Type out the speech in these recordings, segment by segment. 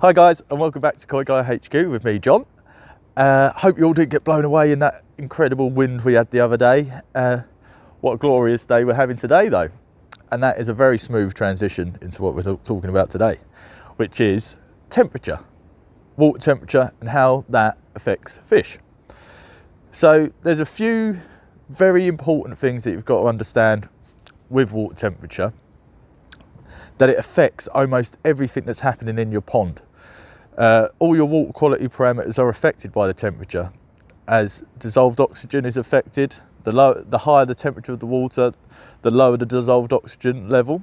Hi guys, and welcome back to Koi Guy HQ with me, John. Hope you all didn't get blown away in that incredible wind we had the other day. What a glorious day we're having today though. And that is a very smooth transition into what we're talking about today, which is temperature, water temperature, and how that affects fish. So there's a few very important things that you've got to understand with water temperature, that it affects almost everything that's happening in your pond. All your water quality parameters are affected by the temperature. As dissolved oxygen is affected, the higher the temperature of the water, the lower the dissolved oxygen level.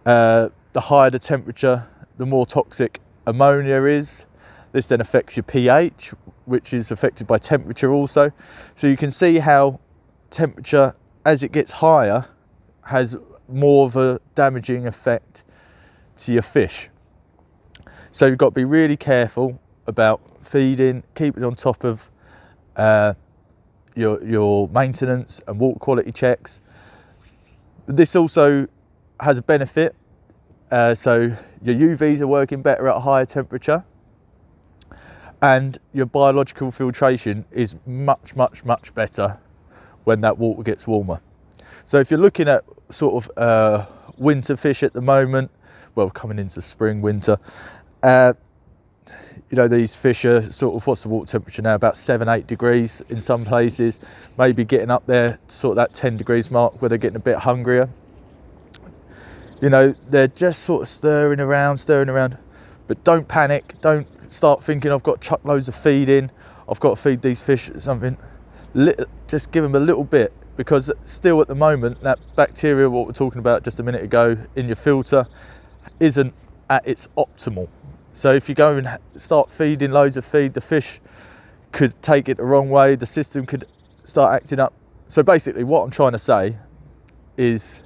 The higher the temperature, the more toxic ammonia is. This then affects your pH, which is affected by temperature also. So you can see how temperature, as it gets higher, has more of a damaging effect to your fish. So you've got to be really careful about feeding, keeping on top of your maintenance and water quality checks. But this also has a benefit. So your UVs are working better at a higher temperature, and your biological filtration is much better when that water gets warmer. So if you're looking at sort of winter fish at the moment, well, coming into spring, winter, you know, these fish are sort of, what's the water temperature now? About 7-8 degrees in some places, maybe getting up there to sort of that 10 degrees mark where they're getting a bit hungrier. You know, they're just sort of stirring around, but don't panic. Don't start thinking I've got to chuck loads of feed in. I've got to feed these fish something. Just give them a little bit, because still at the moment, that bacteria, what we're talking about just a minute ago, in your filter isn't at its optimal. So if you go and start feeding loads of feed, the fish could take it the wrong way, the system could start acting up. So basically what I'm trying to say is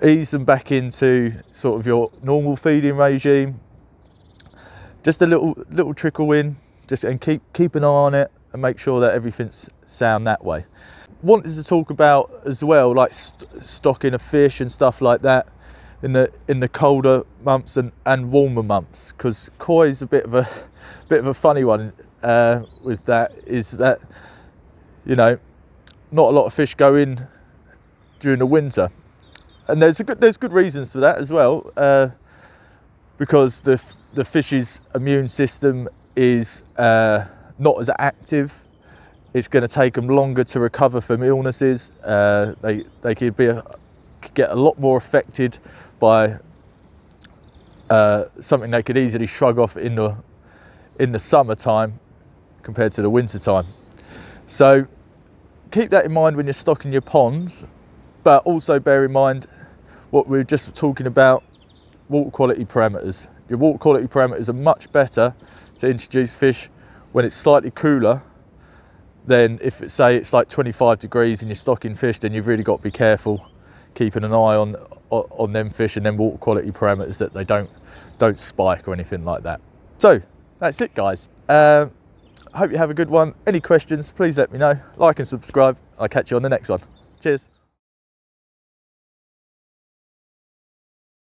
ease them back into sort of your normal feeding regime. Just a little trickle in, and keep an eye on it and make sure that everything's sound that way. Wanted to talk about as well, like stocking of fish and stuff like that in the colder months and warmer months, because koi is a bit of a funny one with that, is that, you know, not a lot of fish go in during the winter, and there's good reasons for that as well, because the fish's immune system is not as active. It's going to take them longer to recover from illnesses. They could get a lot more affected by something they could easily shrug off in the summertime compared to the winter time. So keep that in mind when you're stocking your ponds, but also bear in mind what we were just talking about, water quality parameters. Your water quality parameters are much better to introduce fish when it's slightly cooler than if it's like 25 degrees and you're stocking fish. Then you've really got to be careful, keeping an eye on them fish and them water quality parameters, that they don't spike or anything like that. So that's it, guys. I hope you have a good one. Any questions, please let me know. Like and subscribe. I'll catch you on the next one. Cheers.